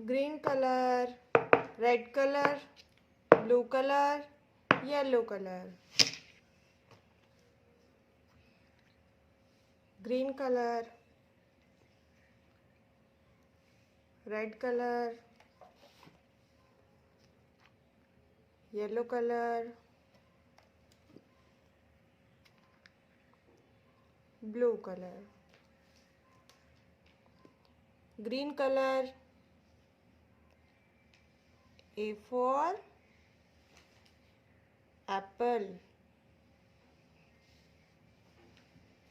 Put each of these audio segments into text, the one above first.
green color, red color, blue color, yellow color. Green color, red color, yellow color, blue color. Green color, A for apple,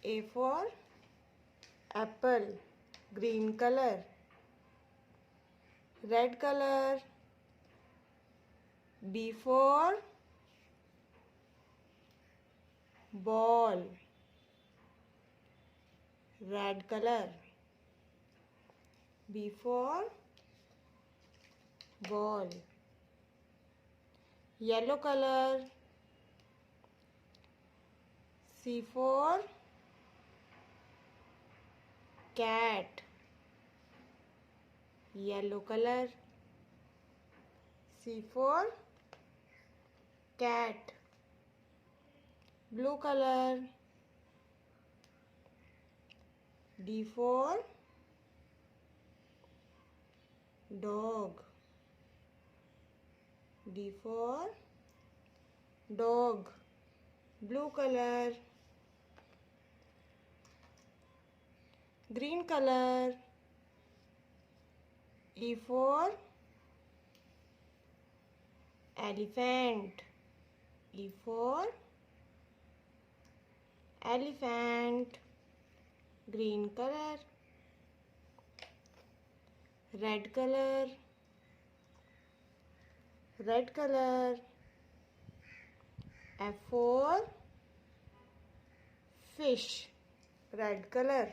A for apple, green color. Red color, B for ball, red color. B for ball. Yellow color, C for cat, yellow color. C for cat. Blue color, D for dog, D for dog. Blue color. Green color, E for elephant, E for elephant. Green color. Red color, red color. F for fish, red color.